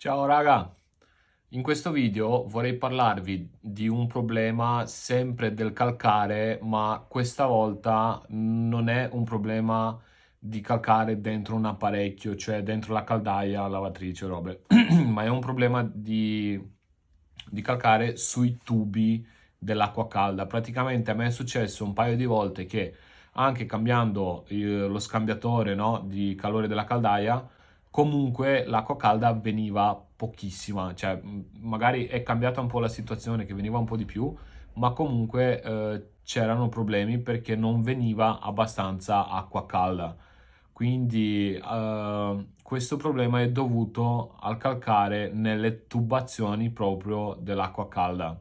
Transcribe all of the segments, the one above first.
Ciao raga, in questo video vorrei parlarvi di un problema sempre del calcare, ma questa volta non è un problema di calcare dentro un apparecchio, cioè dentro la caldaia, lavatrice, robe, ma è un problema di calcare sui tubi dell'acqua calda. Praticamente a me è successo un paio di volte che anche cambiando lo scambiatore, no, di calore della caldaia, comunque l'acqua calda veniva pochissima, cioè magari è cambiata un po' la situazione che veniva un po' di più, ma comunque c'erano problemi perché non veniva abbastanza acqua calda. Quindi questo problema è dovuto al calcare nelle tubazioni proprio dell'acqua calda.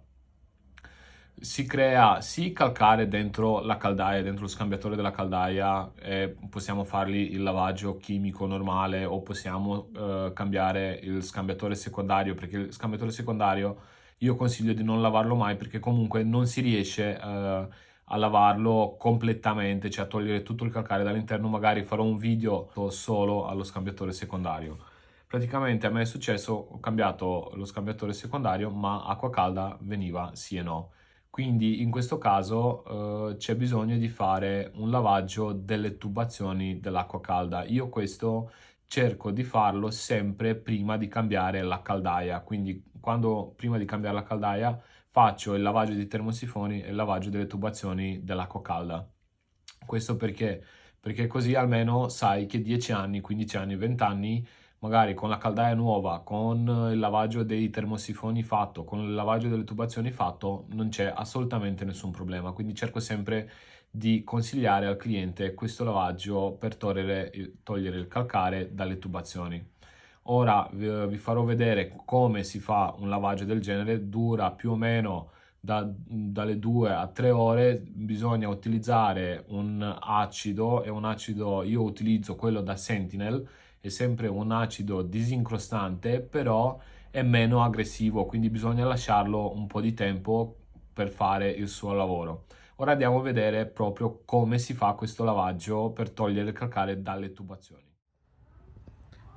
Si crea sì calcare dentro la caldaia, dentro lo scambiatore della caldaia, e possiamo fargli il lavaggio chimico normale o possiamo cambiare il scambiatore secondario, perché il scambiatore secondario io consiglio di non lavarlo mai perché comunque non si riesce a lavarlo completamente, cioè a togliere tutto il calcare dall'interno. Magari farò un video solo allo scambiatore secondario. Praticamente a me è successo, ho cambiato lo scambiatore secondario, ma acqua calda veniva sì e no. Quindi in questo caso c'è bisogno di fare un lavaggio delle tubazioni dell'acqua calda. Io questo cerco di farlo sempre prima di cambiare la caldaia. Quindi quando prima di cambiare la caldaia faccio il lavaggio dei termosifoni e il lavaggio delle tubazioni dell'acqua calda. Questo perché? Perché così almeno sai che 10 anni, 15 anni, 20 anni, magari con la caldaia nuova, con il lavaggio dei termosifoni fatto, con il lavaggio delle tubazioni fatto, non c'è assolutamente nessun problema. Quindi cerco sempre di consigliare al cliente questo lavaggio per togliere il calcare dalle tubazioni. Ora vi farò vedere come si fa un lavaggio del genere. Dura più o meno dalle 2 a 3 ore. Bisogna utilizzare un acido, e un acido io utilizzo quello da Sentinel, è sempre un acido disincrostante, però è meno aggressivo, quindi bisogna lasciarlo un po' di tempo per fare il suo lavoro. Ora andiamo a vedere proprio come si fa questo lavaggio per togliere il calcare dalle tubazioni.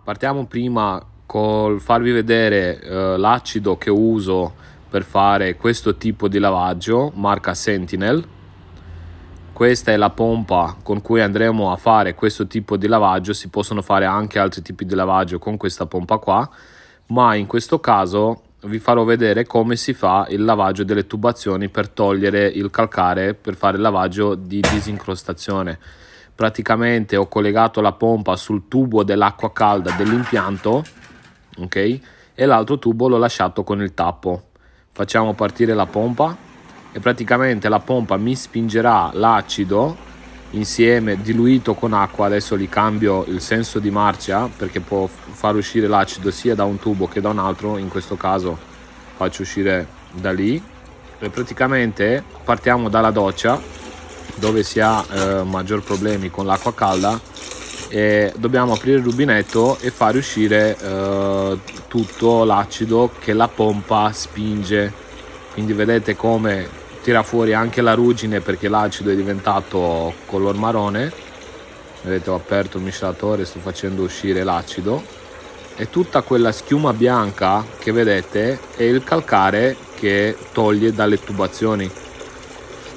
Partiamo prima col farvi vedere l'acido che uso per fare questo tipo di lavaggio, marca Sentinel. Questa è la pompa con cui andremo a fare questo tipo di lavaggio. Si possono fare anche altri tipi di lavaggio con questa pompa qua, ma in questo caso vi farò vedere come si fa il lavaggio delle tubazioni per togliere il calcare, per fare il lavaggio di disincrostazione. Praticamente ho collegato la pompa sul tubo dell'acqua calda dell'impianto, ok? E l'altro tubo l'ho lasciato con il tappo. Facciamo partire la pompa e praticamente la pompa mi spingerà l'acido insieme diluito con acqua. Adesso gli cambio il senso di marcia perché può far uscire l'acido sia da un tubo che da un altro. In questo caso faccio uscire da lì e praticamente partiamo dalla doccia dove si ha maggior problemi con l'acqua calda, e dobbiamo aprire il rubinetto e fare uscire tutto l'acido che la pompa spinge. Quindi vedete come tira fuori anche la ruggine perché l'acido è diventato color marrone. Vedete, ho aperto il miscelatore, sto facendo uscire l'acido, e tutta quella schiuma bianca che vedete è il calcare che toglie dalle tubazioni.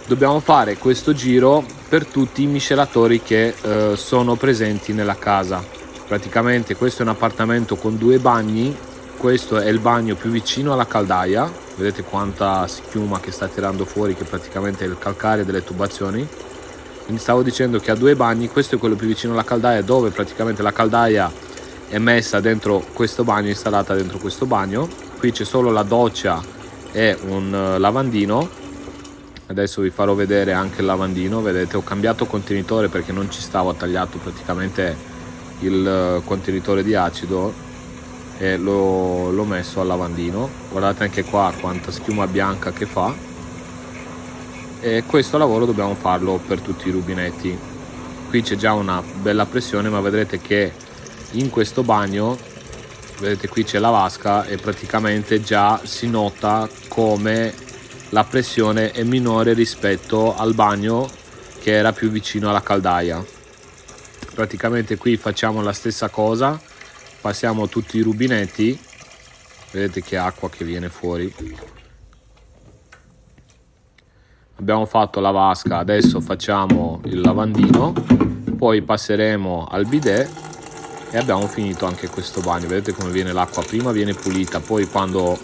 Dobbiamo fare questo giro per tutti i miscelatori che sono presenti nella casa. Praticamente questo è un appartamento con 2 bagni. Questo è il bagno più vicino alla caldaia, vedete quanta schiuma che sta tirando fuori, che praticamente è il calcare delle tubazioni. Quindi stavo dicendo che ha 2 bagni, questo è quello più vicino alla caldaia, dove praticamente la caldaia è messa dentro questo bagno, installata dentro questo bagno. Qui c'è solo la doccia e un lavandino. Adesso vi farò vedere anche il lavandino. Vedete, ho cambiato contenitore perché non ci stava tagliato praticamente il contenitore di acido, e l'ho messo al lavandino. Guardate anche qua quanta schiuma bianca che fa. E questo lavoro dobbiamo farlo per tutti i rubinetti. Qui c'è già una bella pressione, ma vedrete che in questo bagno, vedete qui c'è la vasca e praticamente già si nota come la pressione è minore rispetto al bagno che era più vicino alla caldaia. Praticamente qui facciamo la stessa cosa, passiamo tutti i rubinetti vedete che acqua che viene fuori. Abbiamo fatto la vasca, adesso facciamo il lavandino, poi passeremo al bidet e abbiamo finito anche questo bagno. Vedete come viene l'acqua, prima viene pulita, poi quando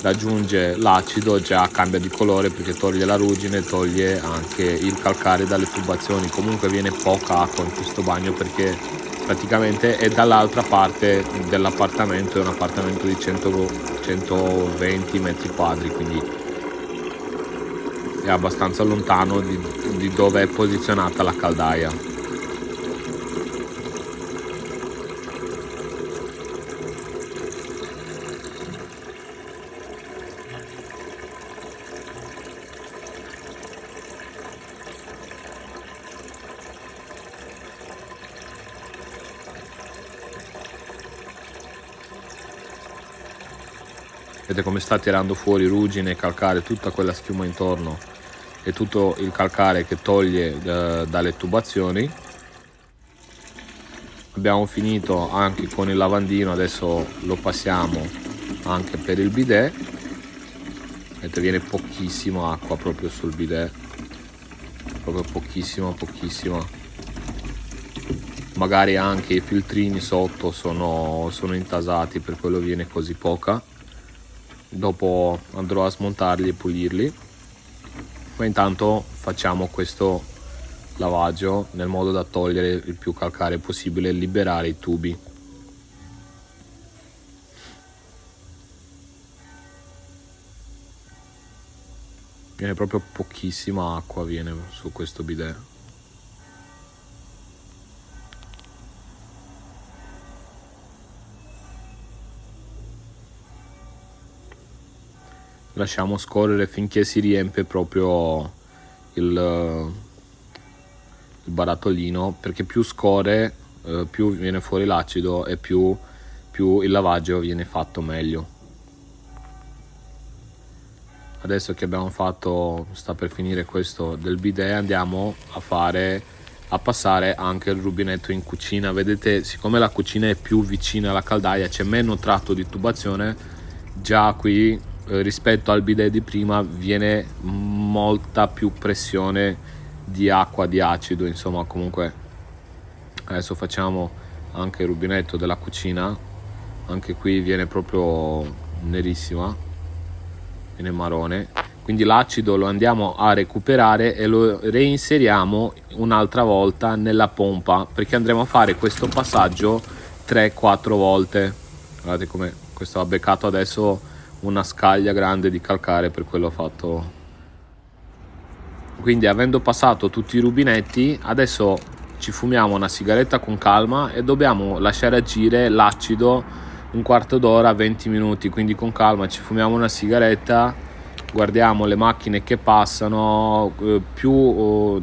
raggiunge l'acido già cambia di colore perché toglie la ruggine, toglie anche il calcare dalle tubazioni. Comunque viene poca acqua in questo bagno perché praticamente è dall'altra parte dell'appartamento, è un appartamento di 120 metri quadri, quindi è abbastanza lontano di dove è posizionata la caldaia. Vedete come sta tirando fuori ruggine, calcare, tutta quella schiuma intorno e tutto il calcare che toglie dalle tubazioni. Abbiamo finito anche con il lavandino, adesso lo passiamo anche per il bidet. Vedete, viene pochissima acqua proprio sul bidet, proprio pochissima. Magari anche i filtrini sotto sono intasati, per quello viene così poca. Dopo andrò a smontarli e pulirli, ma intanto facciamo questo lavaggio nel modo da togliere il più calcare possibile e liberare i tubi. Viene proprio pochissima acqua, viene su questo bidet. Lasciamo scorrere finché si riempie proprio il barattolino, perché più scorre più viene fuori l'acido e più il lavaggio viene fatto meglio. Adesso che abbiamo fatto, sta per finire questo del bidet, andiamo a passare anche il rubinetto in cucina. Vedete, siccome la cucina è più vicina alla caldaia, c'è meno tratto di tubazione, già qui rispetto al bidet di prima viene molta più pressione di acqua, di acido, insomma. Comunque adesso facciamo anche il rubinetto della cucina, anche qui viene proprio nerissima, viene marrone, quindi l'acido lo andiamo a recuperare e lo reinseriamo un'altra volta nella pompa, perché andremo a fare questo passaggio 3-4 volte. Guardate come questo ha beccato adesso una scaglia grande di calcare, per quello ho fatto. Quindi, avendo passato tutti i rubinetti, adesso ci fumiamo una sigaretta con calma e dobbiamo lasciare agire l'acido un quarto d'ora, 20 minuti, quindi con calma ci fumiamo una sigaretta, guardiamo le macchine che passano,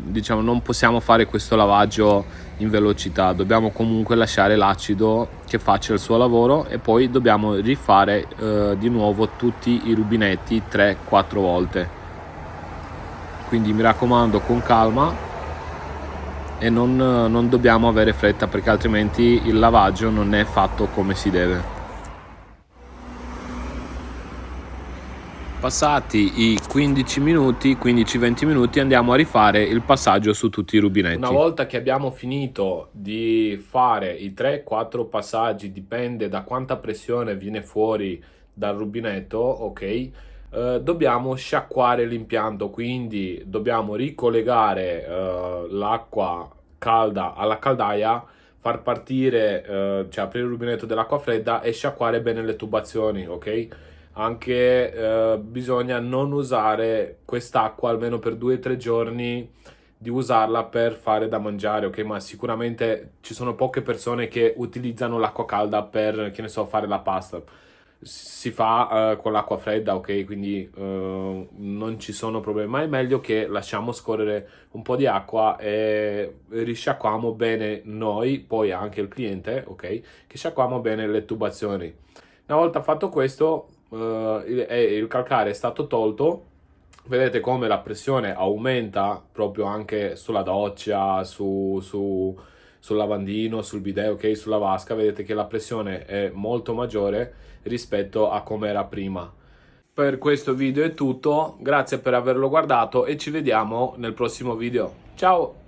diciamo non possiamo fare questo lavaggio in velocità, dobbiamo comunque lasciare l'acido che faccia il suo lavoro e poi dobbiamo rifare di nuovo tutti i rubinetti 3-4 volte. Quindi mi raccomando, con calma, e non dobbiamo avere fretta, perché altrimenti il lavaggio non è fatto come si deve. Passati i 15-20 minuti, andiamo a rifare il passaggio su tutti i rubinetti. Una volta che abbiamo finito di fare i 3-4 passaggi, dipende da quanta pressione viene fuori dal rubinetto, ok? Dobbiamo sciacquare l'impianto, quindi dobbiamo ricollegare l'acqua calda alla caldaia, far partire, cioè aprire il rubinetto dell'acqua fredda e sciacquare bene le tubazioni, ok? Anche bisogna non usare quest'acqua almeno per 2-3 giorni, di usarla per fare da mangiare, ok? Ma sicuramente ci sono poche persone che utilizzano l'acqua calda per, che ne so, fare la pasta. Si fa con l'acqua fredda, ok? Quindi non ci sono problemi, ma è meglio che lasciamo scorrere un po' di acqua e risciacquiamo bene noi, poi anche il cliente, ok? Che sciacquiamo bene le tubazioni. Una volta fatto questo, il calcare è stato tolto. Vedete come la pressione aumenta proprio anche sulla doccia, sul lavandino, sul bidet, ok, sulla vasca, vedete che la pressione è molto maggiore rispetto a come era prima. Per questo video è tutto, grazie per averlo guardato e ci vediamo nel prossimo video. Ciao!